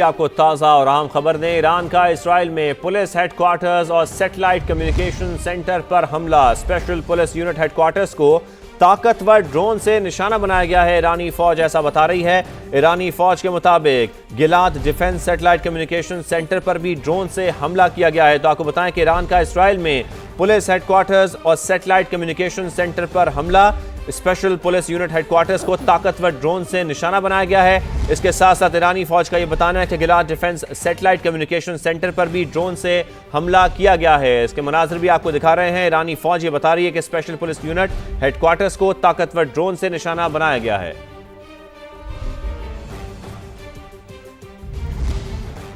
آپ کو تازہ اور اہم خبر دیں، ایران کا اسرائیل میں پولیس ہیڈ کوارٹرز اور سیٹلائٹ کمیونیکیشن سینٹر پر حملہ۔ Special police unit headquarters کو طاقتور ڈرون سے نشانہ بنایا گیا ہے، ایرانی فوج ایسا بتا رہی ہے۔ ایرانی فوج کے مطابق گلاد ڈیفنس سیٹلائٹ کمیونیکیشن سینٹر پر بھی ڈرون سے حملہ کیا گیا ہے۔ تو آپ کو بتائیں کہ ایران کا اسرائیل میں پولیس ہیڈ کوارٹرز اور سیٹلائٹ کمیونیکیشن سینٹر پر حملہ، special police unit headquarters کو طاقتور ڈرون سے نشانہ بنایا گیا ہے۔ اس کے ساتھ ساتھ ایرانی فوج کا یہ بتانا ہے کہ گلاد ڈیفنس سیٹلائٹ کمیونیکیشن سینٹر پر بھی ڈرون سے حملہ کیا گیا ہے۔ اس کے مناظر بھی آپ کو دکھا رہے ہیں۔ ایرانی فوج یہ بتا رہی ہے کہ special police unit headquarters کو طاقتور ڈرون سے نشانہ بنایا گیا ہے۔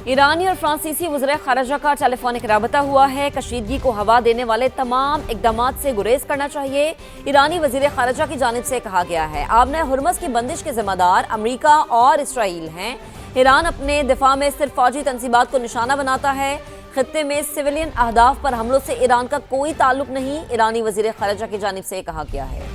ایرانی اور فرانسیسی وزراء خارجہ کا ٹیلی فونک رابطہ ہوا ہے۔ کشیدگی کو ہوا دینے والے تمام اقدامات سے گریز کرنا چاہیے، ایرانی وزیر خارجہ کی جانب سے کہا گیا ہے۔ آبنۂ ہرمز کی بندش کے ذمہ دار امریکہ اور اسرائیل ہیں۔ ایران اپنے دفاع میں صرف فوجی تنصیبات کو نشانہ بناتا ہے، خطے میں سویلین اہداف پر حملوں سے ایران کا کوئی تعلق نہیں، ایرانی وزیر خارجہ کی جانب سے کہا گیا ہے۔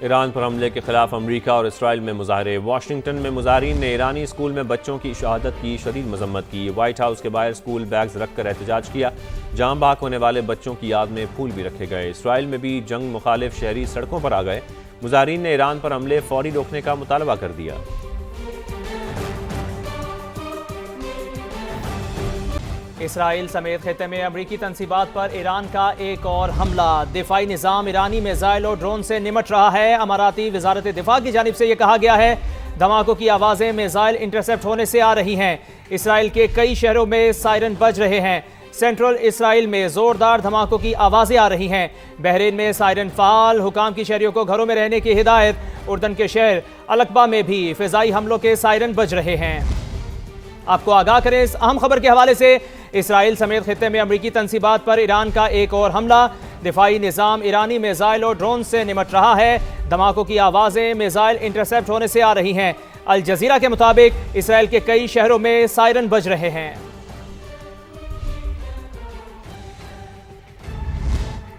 ایران پر حملے کے خلاف امریکہ اور اسرائیل میں مظاہرے۔ واشنگٹن میں مظاہرین نے ایرانی اسکول میں بچوں کی شہادت کی شدید مذمت کی۔ وائٹ ہاؤس کے باہر اسکول بیگز رکھ کر احتجاج کیا، جاں بحق ہونے والے بچوں کی یاد میں پھول بھی رکھے گئے۔ اسرائیل میں بھی جنگ مخالف شہری سڑکوں پر آ گئے۔ مظاہرین نے ایران پر حملے فوری روکنے کا مطالبہ کر دیا۔ اسرائیل سمیت خطے میں امریکی تنصیبات پر ایران کا ایک اور حملہ۔ دفاعی نظام ایرانی میزائل اور ڈرون سے نمٹ رہا ہے۔ اماراتی وزارت دفاع کی جانب سے یہ کہا گیا ہے دھماکوں کی آوازیں میزائل انٹرسیپٹ ہونے سے آ رہی ہیں۔ اسرائیل کے کئی شہروں میں سائرن بج رہے ہیں۔ سینٹرل اسرائیل میں زوردار دھماکوں کی آوازیں آ رہی ہیں۔ بحرین میں سائرن فعال، حکام کی شہریوں کو گھروں میں رہنے کی ہدایت۔ اردن کے شہر القبہ میں بھی فضائی حملوں کے سائرن بج رہے ہیں۔ آپ کو آگاہ کریں اس اہم خبر کے حوالے سے، اسرائیل سمیت خطے میں امریکی تنصیبات پر ایران کا ایک اور حملہ۔ دفاعی نظام ایرانی میزائل اور ڈرون سے نمٹ رہا ہے۔ دھماکوں کی آوازیں میزائل انٹرسیپٹ ہونے سے آ رہی ہیں۔ الجزیرہ کے مطابق اسرائیل کے کئی شہروں میں سائرن بج رہے ہیں۔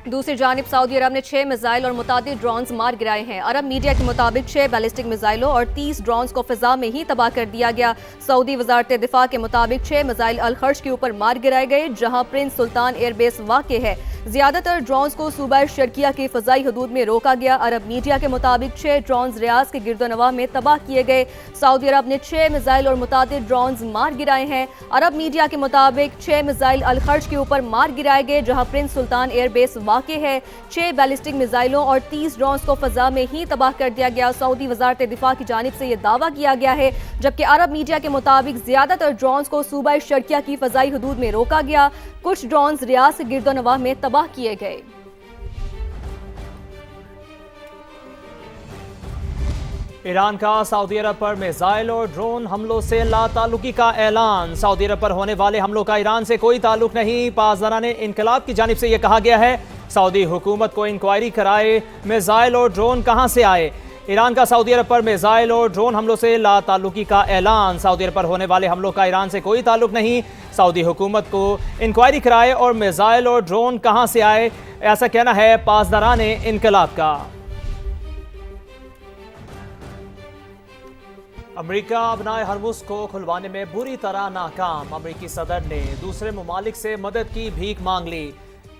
دوسری جانب سعودی عرب نے 6 میزائل اور متعدد ڈرونز مار گرائے ہیں۔ عرب میڈیا کے مطابق 6 بیلسٹک میزائلوں اور 30 ڈرونز کو فضا میں ہی تباہ کر دیا گیا۔ سعودی وزارت دفاع کے مطابق 6 میزائل الخرج کے اوپر مار گرائے گئے، جہاں پرنس سلطان ایئر بیس واقع ہے۔ زیادہ تر ڈرونز کو صوبہ شرقیہ کی فضائی حدود میں روکا گیا۔ عرب میڈیا کے مطابق 6 ڈرونز ریاض کے گرد و نواح میں تباہ کیے گئے۔ سعودی عرب نے 6 میزائل اور متعدد ڈرونز مار گرائے ہیں۔ عرب میڈیا کے مطابق 6 میزائل الخرج کے اوپر مار گرائے گئے، جہاں پرنس سلطان ایئر بیس واقع ہے۔ 6 بیلسٹک میزائلوں اور 30 ڈرونز کو فضا میں ہی تباہ کر دیا گیا۔ سعودی وزارت دفاع کی جانب سے یہ دعویٰ کیا گیا ہے، جبکہ عرب میڈیا کے مطابق زیادہ تر ڈرونز کو صوبہ شرقیہ کی فضائی حدود میں روکا گیا۔ کچھ ڈرونز ریاض کے گرد و نواح میں تباہ کیے گئے۔ ایران کا سعودی عرب پر میزائل اور ڈرون حملوں سے لا تعلقی کا اعلان۔ سعودی عرب پر ہونے والے حملوں کا ایران سے کوئی تعلق نہیں۔ پاسداران انقلاب کی جانب سے یہ کہا گیا ہے سعودی حکومت کو انکوائری کرائے میزائل اور ڈرون کہاں سے آئے۔ ایران کا سعودی عرب پر میزائل اور ڈرون حملوں سے لا تعلقی کا اعلان۔ سعودی عرب پر ہونے والے حملوں کا ایران سے کوئی تعلق نہیں۔ سعودی حکومت کو انکوائری کرائے اور میزائل اور ڈرون کہاں سے آئے، ایسا کہنا ہے پاسداران انقلاب کا۔ امریکہ آبنائے ہرمز کو کھلوانے میں بری طرح ناکام۔ امریکی صدر نے دوسرے ممالک سے مدد کی بھیک مانگ لی۔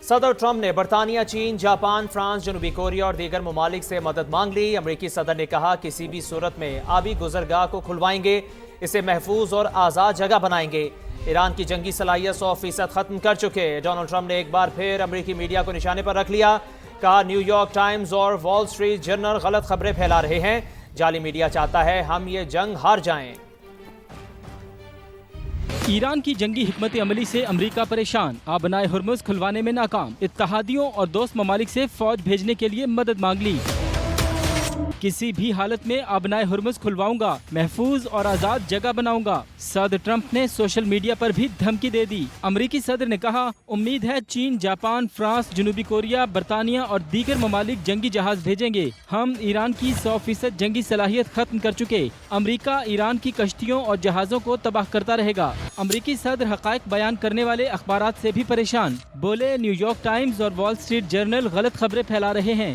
صدر ٹرمپ نے برطانیہ، چین، جاپان، فرانس، جنوبی کوریا اور دیگر ممالک سے مدد مانگ لی۔ امریکی صدر نے کہا کسی بھی صورت میں آبی گزرگاہ کو کھلوائیں گے، اسے محفوظ اور آزاد جگہ بنائیں گے۔ ایران کی جنگی صلاحیت 100% ختم کر چکے۔ ڈونلڈ ٹرمپ نے ایک بار پھر امریکی میڈیا کو نشانے پر رکھ لیا، کہا نیو یارک ٹائمز اور وال اسٹریٹ جرنل غلط خبریں پھیلا رہے ہیں۔ جعلی میڈیا چاہتا ہے ہم یہ جنگ ہار جائیں۔ ایران کی جنگی حکمت عملی سے امریکہ پریشان، آبنائے ہرمز کھلوانے میں ناکام، اتحادیوں اور دوست ممالک سے فوج بھیجنے کے لیے مدد مانگ لی۔ کسی بھی حالت میں آبنائے ہرمز کھلواؤں گا، محفوظ اور آزاد جگہ بناؤں گا۔ صدر ٹرمپ نے سوشل میڈیا پر بھی دھمکی دے دی۔ امریکی صدر نے کہا امید ہے چین، جاپان، فرانس، جنوبی کوریا، برطانیہ اور دیگر ممالک جنگی جہاز بھیجیں گے۔ ہم ایران کی 100% جنگی صلاحیت ختم کر چکے۔ امریکہ ایران کی کشتیوں اور جہازوں کو تباہ کرتا رہے گا۔ امریکی صدر حقائق بیان کرنے والے اخبارات سے بھی پریشان، بولے نیو یارک ٹائمز اور وال اسٹریٹ جرنل غلط خبریں پھیلا رہے ہیں۔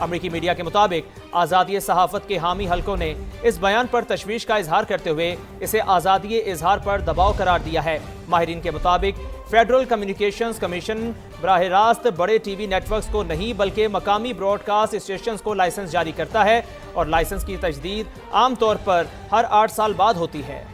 امریکی میڈیا کے مطابق آزادی صحافت کے حامی حلقوں نے اس بیان پر تشویش کا اظہار کرتے ہوئے اسے آزادی اظہار پر دباؤ قرار دیا ہے۔ ماہرین کے مطابق فیڈرل کمیونیکیشنز کمیشن براہ راست بڑے ٹی وی نیٹ ورکس کو نہیں بلکہ مقامی براڈ کاسٹ اسٹیشنز کو لائسنس جاری کرتا ہے، اور لائسنس کی تجدید عام طور پر ہر 8 سال بعد ہوتی ہے۔